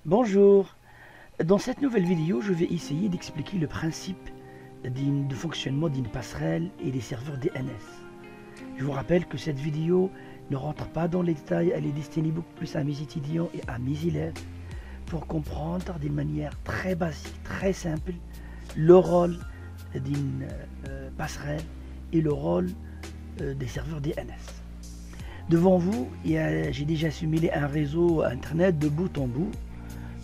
Bonjour, dans cette nouvelle vidéo, je vais essayer d'expliquer le principe de fonctionnement d'une passerelle et des serveurs DNS. Je vous rappelle que cette vidéo ne rentre pas dans les détails, elle est destinée beaucoup plus à mes étudiants et à mes élèves pour comprendre d'une manière très basique, très simple, le rôle d'une passerelle et le rôle des serveurs DNS. Devant vous, j'ai déjà simulé un réseau internet de bout en bout.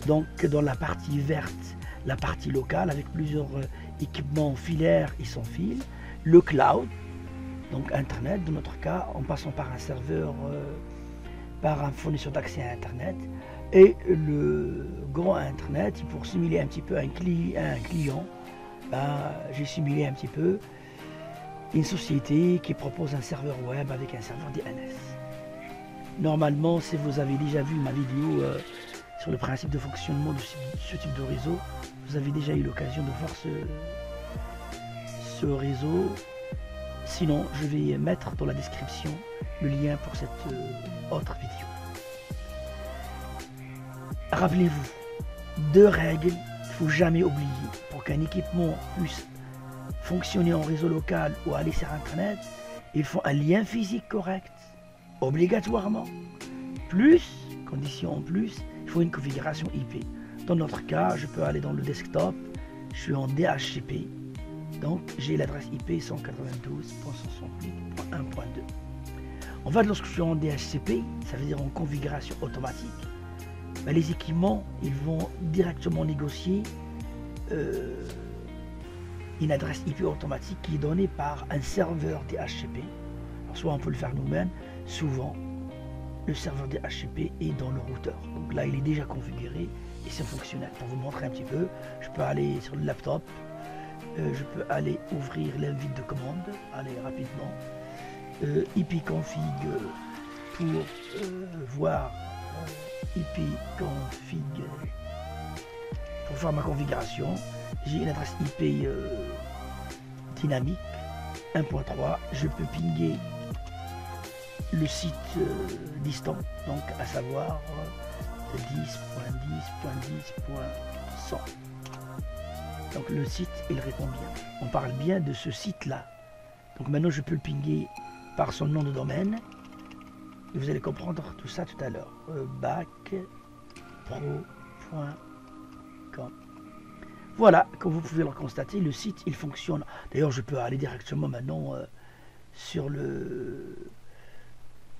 Donc dans la partie verte, la partie locale avec plusieurs équipements filaires et sans fil, le cloud, donc internet dans notre cas en passant par un serveur, par un fournisseur d'accès à internet, et le grand internet pour simuler un petit peu un client. J'ai simulé un petit peu une société qui propose un serveur web avec un serveur DNS. Normalement, si vous avez déjà vu ma vidéo sur le principe de fonctionnement de ce type de réseau, vous avez déjà eu l'occasion de voir ce réseau. Sinon, je vais mettre dans la description le lien pour cette autre vidéo. Rappelez-vous, deux règles qu'il ne faut jamais oublier pour qu'un équipement puisse fonctionner en réseau local ou aller sur Internet. Il faut un lien physique correct, obligatoirement. Plus, condition en plus, il faut une configuration IP. Dans notre cas, je peux aller dans le desktop, je suis en DHCP, donc j'ai l'adresse IP 192.168.1.2. En fait, lorsque je suis en DHCP, ça veut dire en configuration automatique, les équipements, ils vont directement négocier une adresse IP automatique qui est donnée par un serveur DHCP. Alors, soit on peut le faire nous-mêmes, souvent le serveur DHCP est dans le routeur. Donc là, il est déjà configuré et c'est fonctionnel. Pour vous montrer un petit peu, je peux aller sur le laptop, je peux aller ouvrir l'invite de commande, aller rapidement, ipconfig pour voir ipconfig pour faire ma configuration. J'ai une adresse IP dynamique 1.3, je peux pinguer le site distant, donc à savoir 10.10.10.100. Donc le site, il répond bien. On parle bien de ce site-là. Donc maintenant, je peux le pinguer par son nom de domaine. Et vous allez comprendre tout ça tout à l'heure. backpro.com. Voilà, comme vous pouvez le constater, le site, il fonctionne. D'ailleurs, je peux aller directement maintenant sur le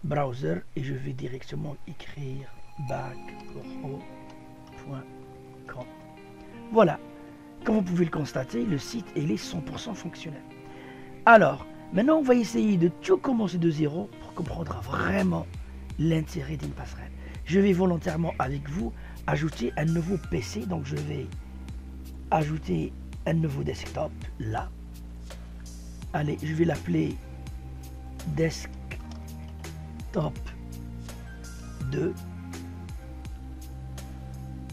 browser et je vais directement écrire backpro.com. Voilà, comme vous pouvez le constater, le site il est 100% fonctionnel. Alors, maintenant on va essayer de tout commencer de zéro pour comprendre vraiment l'intérêt d'une passerelle. Je vais volontairement avec vous ajouter un nouveau PC, donc je vais ajouter un nouveau desktop là. Allez, je vais l'appeler desktop 2.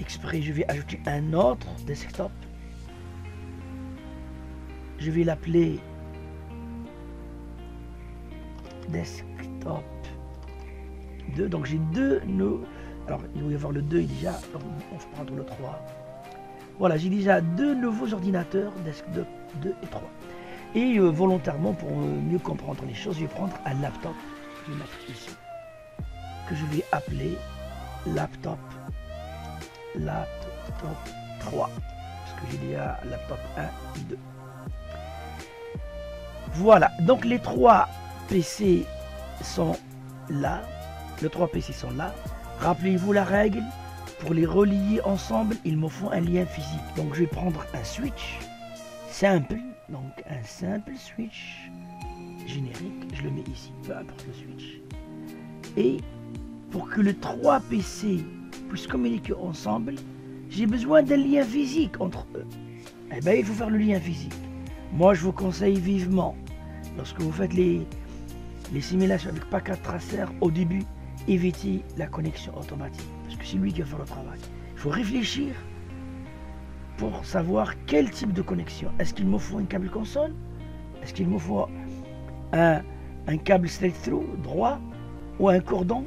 Exprès, je vais ajouter un autre desktop. Je vais l'appeler desktop 2. Donc j'ai deux nœuds. Alors il doit y avoir le 2 déjà. Donc on va prendre le 3. Voilà, j'ai déjà deux nouveaux ordinateurs, desktop 2 et 3. Et volontairement, pour mieux comprendre les choses, je vais prendre un laptop. Je vais mettre ici, que je vais appeler laptop 3, parce que j'ai déjà laptop 1 et 2. Voilà, donc les trois PC sont là. Les trois PC sont là. Rappelez-vous la règle, pour les relier ensemble, il me faut un lien physique. Donc je vais prendre un switch simple, donc un simple switch générique, je le mets ici, peu importe le switch. Et pour que les trois PC puissent communiquer ensemble, j'ai besoin d'un lien physique entre eux. Eh bien, il faut faire le lien physique. Moi, je vous conseille vivement, lorsque vous faites les simulations avec packet tracer, au début, évitez la connexion automatique, parce que c'est lui qui va faire le travail. Il faut réfléchir pour savoir quel type de connexion. Est-ce qu'il me faut un câble console? Est-ce qu'il me faut un câble straight through droit ou un cordon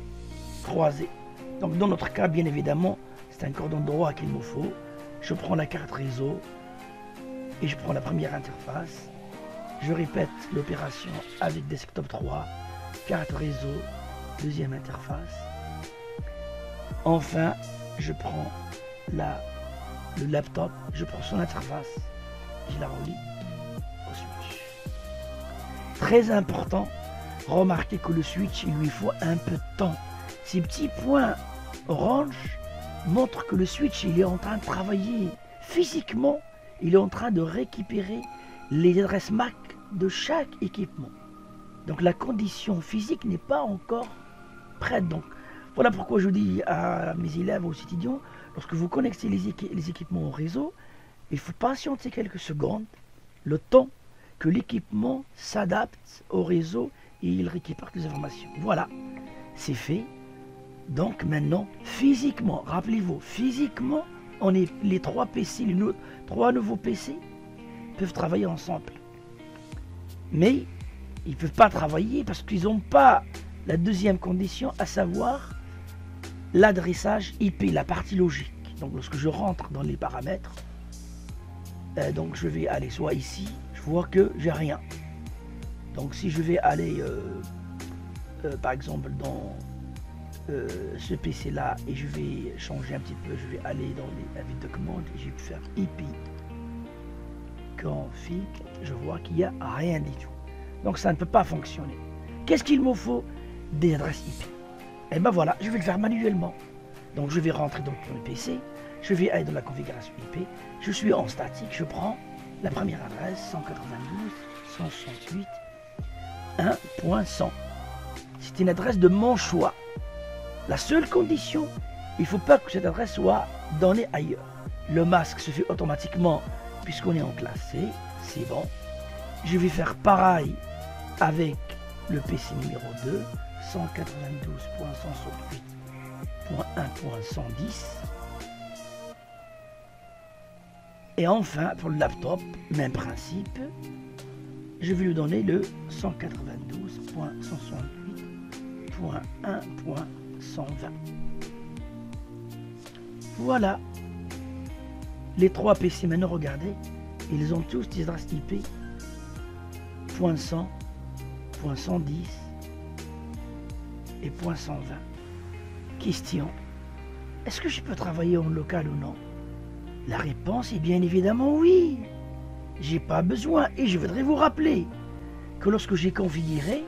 croisé? Donc dans notre cas, bien évidemment, c'est un cordon droit qu'il me faut. Je prends la carte réseau et je prends la première interface. Je répète l'opération avec Desktop 3, carte réseau, deuxième interface. Enfin, je prends le laptop, je prends son interface, je la relie au switch. Très important, remarquez que le switch, il lui faut un peu de temps. Ces petits points orange montrent que le switch, il est en train de travailler physiquement, il est en train de récupérer les adresses MAC de chaque équipement. Donc la condition physique n'est pas encore prête. Donc voilà pourquoi je dis à mes élèves, aux étudiants, lorsque vous connectez les équipements au réseau, il faut patienter quelques secondes, le temps que l'équipement s'adapte au réseau et il récupère les informations. Voilà, c'est fait. Donc maintenant, physiquement, rappelez-vous, physiquement, les trois PC, trois nouveaux PC peuvent travailler ensemble. Mais ils ne peuvent pas travailler parce qu'ils n'ont pas la deuxième condition, à savoir l'adressage IP, la partie logique. Donc lorsque je rentre dans les paramètres, donc je vais aller soit ici, je vois que j'ai rien. Donc si je vais aller par exemple dans ce PC là et je vais changer un petit peu, je vais aller dans les avis de commande et je vais faire IP config, je vois qu'il n'y a rien du tout. Donc ça ne peut pas fonctionner. Qu'est-ce qu'il me faut? Des adresses IP. Et ben voilà, je vais le faire manuellement. Donc je vais rentrer dans le PC, je vais aller dans la configuration IP, je suis en statique, je prends la première adresse 192.168.1.100. C'est une adresse de mon choix. La seule condition, il ne faut pas que cette adresse soit donnée ailleurs. Le masque se fait automatiquement puisqu'on est en classe C, c'est bon. Je vais faire pareil avec le PC numéro 2, 192.168.1.110. Et enfin, pour le laptop, même principe, je vais lui donner le 192.168.1.120. Voilà. Les trois PC maintenant, regardez, ils ont tous des adresses IP .100, .110 et .120. Question, est-ce que je peux travailler en local ou non? La réponse est bien évidemment oui. J'ai pas besoin et je voudrais vous rappeler que lorsque j'ai configuré,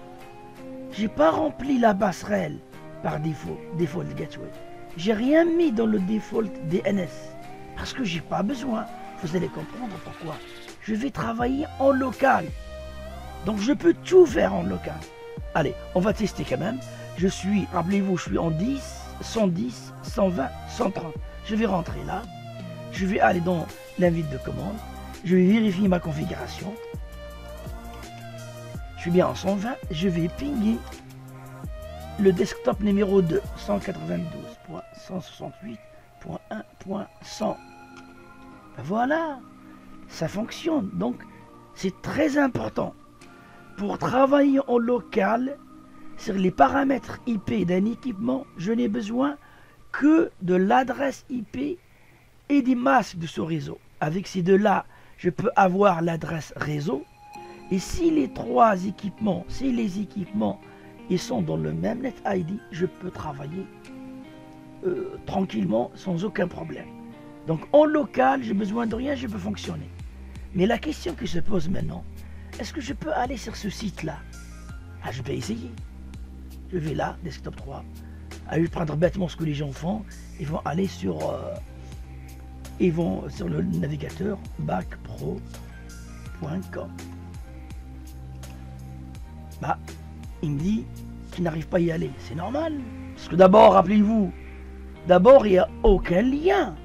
j'ai pas rempli la passerelle par défaut, default gateway. J'ai rien mis dans le default DNS parce que j'ai pas besoin. Vous allez comprendre pourquoi. Je vais travailler en local. Donc je peux tout faire en local. Allez, on va tester quand même. Je suis, rappelez-vous, je suis en 10, 110, 120, 130. Je vais rentrer là. Je vais aller dans l'invite de commande. Je vais vérifier ma configuration. Je suis bien en 120. Je vais pinguer le desktop numéro 2, 192.168.1.100. Voilà, ça fonctionne. Donc, c'est très important. Pour travailler en local, sur les paramètres IP d'un équipement, je n'ai besoin que de l'adresse IP et des masques de ce réseau. Avec ces deux-là, je peux avoir l'adresse réseau. Et si les trois équipements, ils sont dans le même net ID, je peux travailler tranquillement, sans aucun problème. Donc en local, j'ai besoin de rien, je peux fonctionner. Mais la question qui se pose maintenant, est-ce que je peux aller sur ce site-là? Ah, je vais essayer. Je vais là, Desktop 3. Ah, je vais prendre bêtement ce que les gens font. Ils vont aller sur le navigateur backpro.com. Bah, il me dit qu'il n'arrive pas à y aller. C'est normal. Parce que d'abord, rappelez-vous, d'abord, il n'y a aucun lien.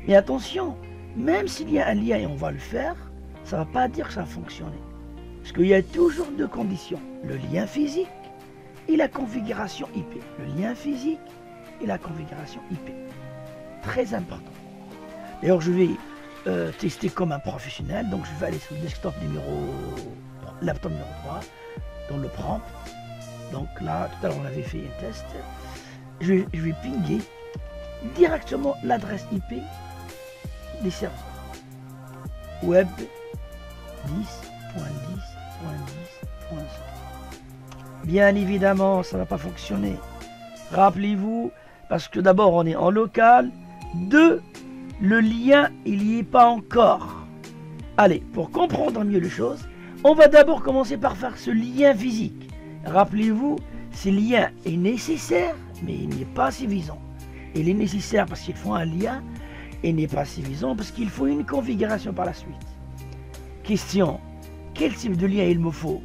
Mais attention, même s'il y a un lien et on va le faire, ça ne va pas dire que ça a fonctionné. Parce qu'il y a toujours deux conditions. Le lien physique et la configuration IP. Le lien physique et la configuration IP. Très important. D'ailleurs, je vais tester comme un professionnel. Donc, je vais aller sur le desktop laptop numéro 3, dans le prompt. Donc là, tout à l'heure, on avait fait un test. je vais pinguer directement l'adresse IP des serveurs. Web 10.10.10.100. Bien évidemment, ça ne va pas fonctionner. Rappelez-vous, parce que d'abord on est en local. 2, le lien il n'y est pas encore. Allez, pour comprendre mieux les choses, on va d'abord commencer par faire ce lien physique. Rappelez-vous, ce lien est nécessaire, mais il n'est pas suffisant. Il est nécessaire parce qu'il faut un lien, et n'est pas suffisant parce qu'il faut une configuration par la suite. Question, quel type de lien il me faut?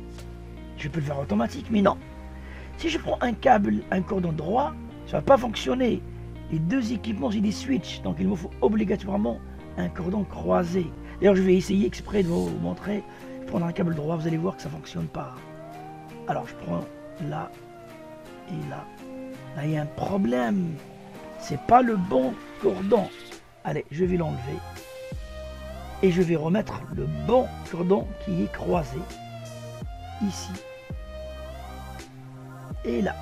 Je peux le faire automatique, mais non. Si je prends un câble, un cordon droit, ça ne va pas fonctionner. Les deux équipements, c'est des switches, donc il me faut obligatoirement un cordon croisé. D'ailleurs, je vais essayer exprès de vous montrer. Je prends un câble droit, vous allez voir que ça ne fonctionne pas. Alors, je prends là et là. Là, il y a un problème. C'est pas le bon cordon. Allez, je vais l'enlever. Et je vais remettre le bon cordon qui est croisé. Ici. Et là.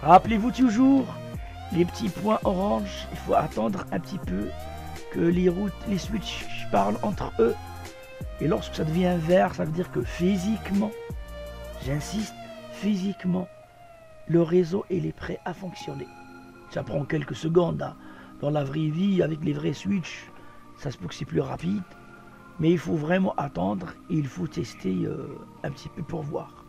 Rappelez-vous toujours, les petits points orange, il faut attendre un petit peu que les switches parlent entre eux. Et lorsque ça devient vert, ça veut dire que physiquement, j'insiste, physiquement, le réseau il est prêt à fonctionner. Ça prend quelques secondes. Hein. Dans la vraie vie, avec les vrais switches, ça se peut que c'est plus rapide. Mais il faut vraiment attendre et il faut tester un petit peu pour voir.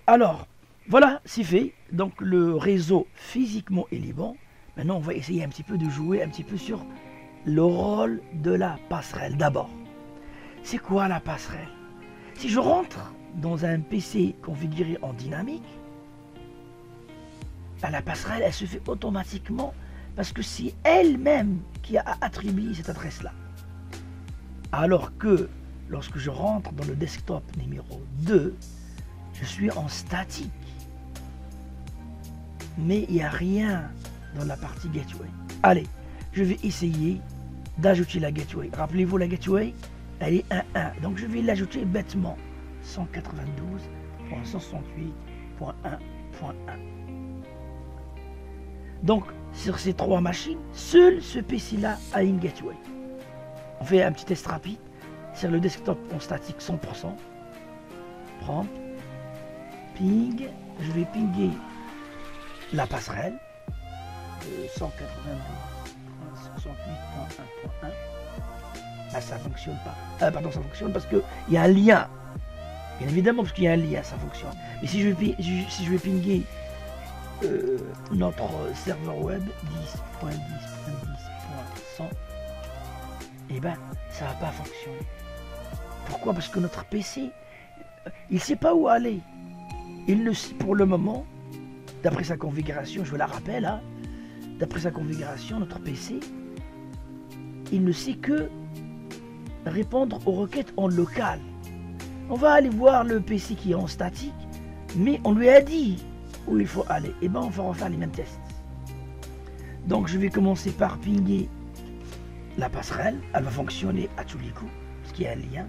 Alors, voilà, c'est fait. Donc le réseau physiquement il est bon. Maintenant, on va essayer un petit peu de jouer un petit peu sur le rôle de la passerelle. D'abord, c'est quoi la passerelle? Si je rentre dans un PC configuré en dynamique, la passerelle, elle se fait automatiquement parce que c'est elle-même qui a attribué cette adresse-là. Alors que lorsque je rentre dans le desktop numéro 2, je suis en statique. Mais il n'y a rien dans la partie gateway. Allez, je vais essayer d'ajouter la gateway. Rappelez-vous, la gateway, elle est 1.1. Donc je vais l'ajouter bêtement. 192.168.1.1. Donc, sur ces trois machines, seul ce PC-là a une gateway. On fait un petit test rapide. Sur le desktop en statique 100%. Prompt. Ping. Je vais pinguer la passerelle. 192.168.1.1. Ah, ça fonctionne pas. Pardon, ça fonctionne parce qu'il y a un lien. Bien évidemment, parce qu'il y a un lien, ça fonctionne. Mais si je vais pinguer notre serveur web 10.10.10.100, eh ben, ça va pas fonctionner. Pourquoi? Parce que notre PC, il sait pas où aller. Il ne sait pour le moment, d'après sa configuration, je vous la rappelle, hein, d'après sa configuration, notre PC, il ne sait que répondre aux requêtes en local. On va aller voir le PC qui est en statique, mais on lui a dit où il faut aller. Et ben on va refaire les mêmes tests. Donc je vais commencer par pinguer la passerelle. Elle va fonctionner à tous les coups, parce qu'il y a un lien.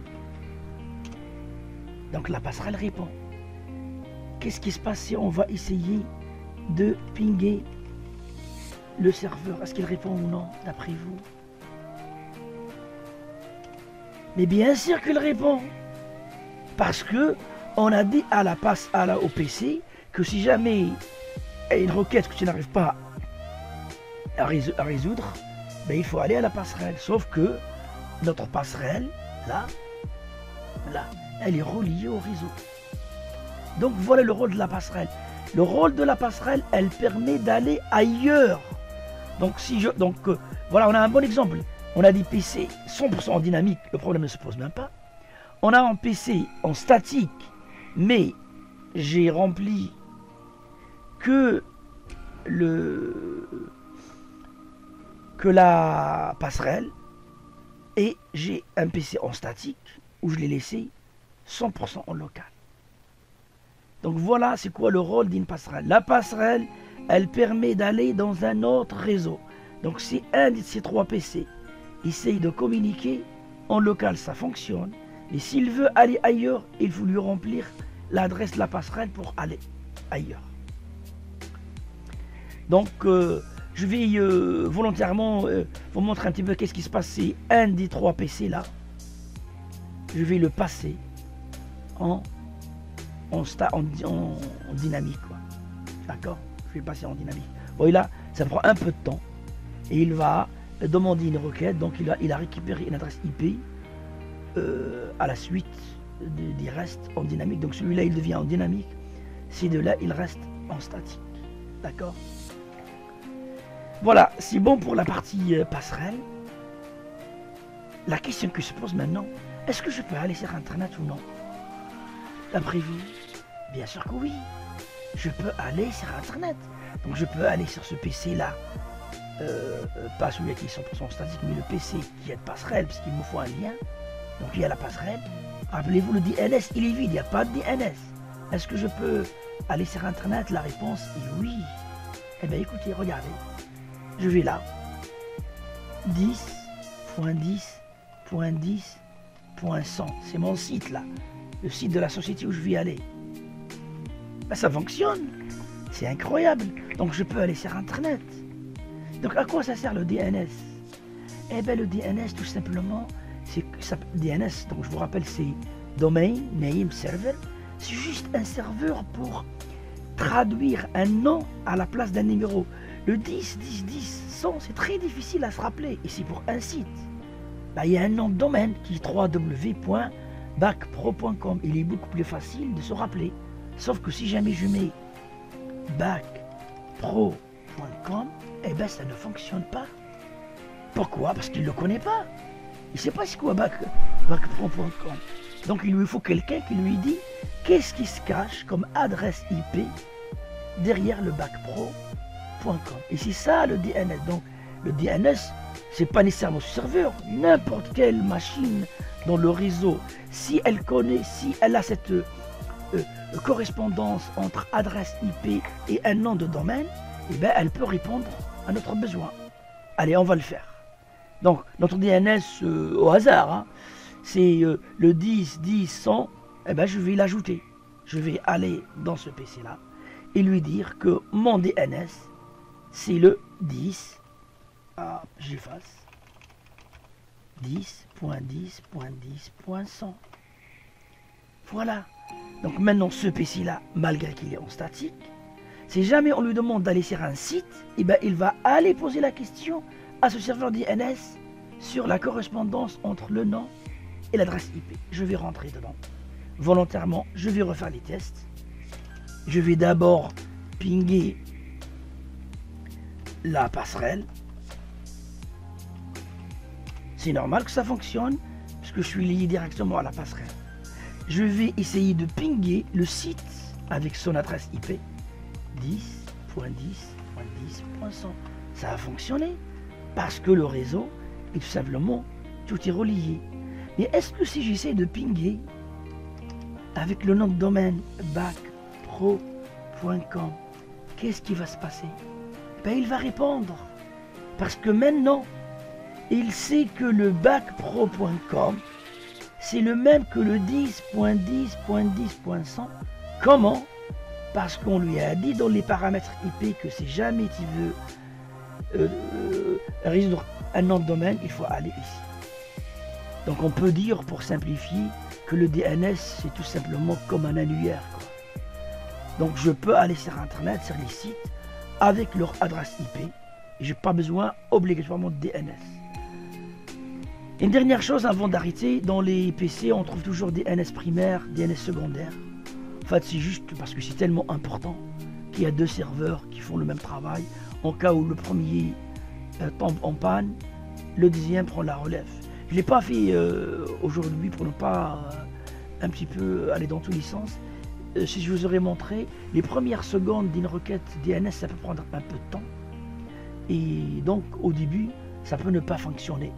Donc la passerelle répond. Qu'est-ce qui se passe si on va essayer de pinguer le serveur? Est-ce qu'il répond ou non, d'après vous? Mais bien sûr qu'il répond. Parce que on a dit à la passe au PC que si jamais il y a une requête que tu n'arrives pas à résoudre, ben il faut aller à la passerelle. Sauf que notre passerelle, là, elle est reliée au réseau. Donc voilà le rôle de la passerelle. Le rôle de la passerelle, elle permet d'aller ailleurs. Donc voilà, on a un bon exemple. On a des PC 100% en dynamique, le problème ne se pose même pas. On a un PC en statique, mais j'ai rempli que la passerelle, et j'ai un PC en statique où je l'ai laissé 100% en local. Donc voilà, c'est quoi le rôle d'une passerelle. La passerelle, elle permet d'aller dans un autre réseau. Donc si un de ces trois PC essaye de communiquer en local, ça fonctionne. Et s'il veut aller ailleurs, il faut lui remplir l'adresse de la passerelle pour aller. ailleurs. Donc, je vais volontairement vous montrer un petit peu qu'est-ce qui se passe. C'est un des 3 PC là. Je vais le passer en dynamique. D'accord? Je vais passer en dynamique. Bon, là, ça prend un peu de temps. Et il va demander une requête. Donc, il a récupéré une adresse IP à la suite des restes en dynamique. Donc, celui-là, il devient en dynamique. Ces deux-là, il reste en statique. D'accord? Voilà, c'est bon pour la partie passerelle. La question que se pose maintenant, est-ce que je peux aller sur Internet ou non? D'après vous? Bien sûr que oui. Je peux aller sur Internet. Donc je peux aller sur ce PC-là. Pas celui qui est 100% statique, mais le PC qui a de passerelle, parce qu'il me faut un lien. Donc il y a la passerelle. Rappelez-vous, le DNS, il est vide, il n'y a pas de DNS. Est-ce que je peux aller sur Internet? La réponse est oui. Eh bien écoutez, regardez. Je vais là. 10.10.10.100. C'est mon site là. Le site de la société où je vais aller. Ben, ça fonctionne. C'est incroyable. Donc je peux aller sur Internet. Donc à quoi ça sert le DNS? Eh bien le DNS tout simplement, c'est DNS, donc je vous rappelle c'est Domain Name Server. C'est juste un serveur pour traduire un nom à la place d'un numéro. Le 10, 10, 10, 100, c'est très difficile à se rappeler. Et c'est pour un site. Ben, il y a un nom de domaine qui est www.bacpro.com. Il est beaucoup plus facile de se rappeler. Sauf que si jamais je mets bacpro.com, eh ben ça ne fonctionne pas. Pourquoi? Parce qu'il ne le connaît pas. Il ne sait pas c'est quoi bacpro.com. Donc il lui faut quelqu'un qui lui dit qu'est-ce qui se cache comme adresse IP derrière le bacpro.com. Et c'est ça le DNS. Donc le DNS, c'est pas nécessairement ce serveur. N'importe quelle machine dans le réseau, si elle connaît, si elle a cette correspondance entre adresse IP et un nom de domaine, eh ben, elle peut répondre à notre besoin. Allez, on va le faire. Donc, notre DNS au hasard, hein, c'est le 10, 10, 100, eh ben, je vais l'ajouter. Je vais aller dans ce PC-là et lui dire que mon DNS, c'est le 10, j'efface, 10.10.10.100. Voilà. Donc maintenant, ce PC-là, malgré qu'il est en statique, si jamais on lui demande d'aller sur un site, eh ben, il va aller poser la question à ce serveur DNS sur la correspondance entre le nom et l'adresse IP. Je vais rentrer dedans. Volontairement, je vais refaire les tests. Je vais d'abord pinguer la passerelle. C'est normal que ça fonctionne, puisque je suis lié directement à la passerelle. Je vais essayer de pinguer le site avec son adresse IP 10.10.10.100. Ça a fonctionné parce que le réseau est tout simplement, tout est relié. Mais est-ce que si j'essaie de pinguer avec le nom de domaine bacpro.com, qu'est-ce qui va se passer? Ben, il va répondre parce que maintenant il sait que le bacpro.com c'est le même que le 10.10.10.100. Comment? Parce qu'on lui a dit dans les paramètres IP que si jamais tu veux résoudre un nom de domaine, il faut aller ici. Donc on peut dire, pour simplifier, que le DNS c'est tout simplement comme un annuaire, quoi. Donc je peux aller sur Internet, sur les sites, avec leur adresse IP. Et je n'ai pas besoin obligatoirement de DNS. Une dernière chose avant d'arrêter, dans les PC on trouve toujours des DNS primaires, DNS secondaires. En fait c'est juste parce que c'est tellement important qu'il y a 2 serveurs qui font le même travail. En cas où le premier tombe en panne, le deuxième prend la relève. Je ne l'ai pas fait aujourd'hui pour ne pas un petit peu aller dans tous les sens. Si je vous aurais montré, les premières secondes d'une requête DNS ça peut prendre un peu de temps. Et donc au début ça peut ne pas fonctionner.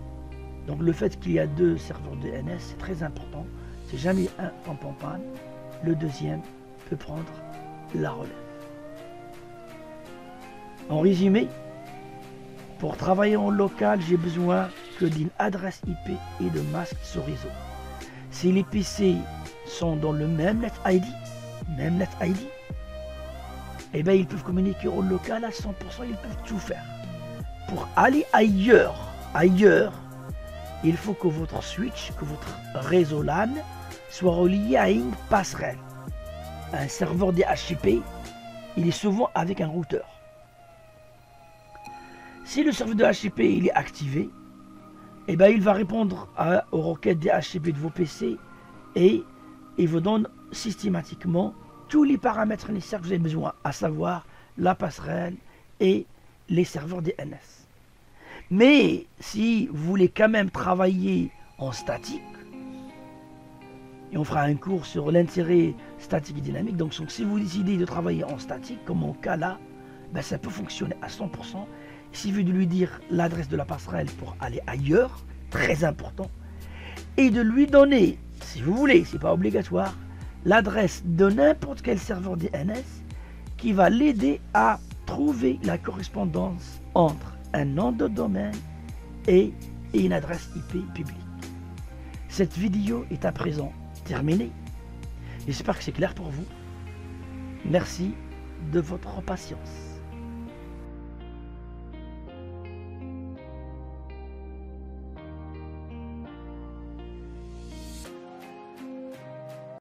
Donc le fait qu'il y a 2 serveurs DNS, c'est très important. Si jamais un tombe en panne, le deuxième peut prendre la relève. En résumé, pour travailler en local, j'ai besoin que d'une adresse IP et de masques sur réseau. Si les PC sont dans le même NetID, eh bien, ils peuvent communiquer au local à 100%, ils peuvent tout faire. Pour aller ailleurs, il faut que votre switch, que votre réseau LAN soit relié à une passerelle. Un serveur DHCP, il est souvent avec un routeur. Si le serveur DHCP il est activé, eh bien, il va répondre aux requêtes DHCP de vos PC et il vous donne systématiquement tous les paramètres nécessaires que vous avez besoin, à savoir la passerelle et les serveurs DNS. Mais si vous voulez quand même travailler en statique, et on fera un cours sur l'intérêt statique et dynamique, donc si vous décidez de travailler en statique, comme mon cas là, ben ça peut fonctionner à 100%. Il suffit de lui dire l'adresse de la passerelle pour aller ailleurs, très important, et de lui donner, si vous voulez, c'est pas obligatoire, l'adresse de n'importe quel serveur DNS qui va l'aider à trouver la correspondance entre un nom de domaine et une adresse IP publique. Cette vidéo est à présent terminée. J'espère que c'est clair pour vous. Merci de votre patience.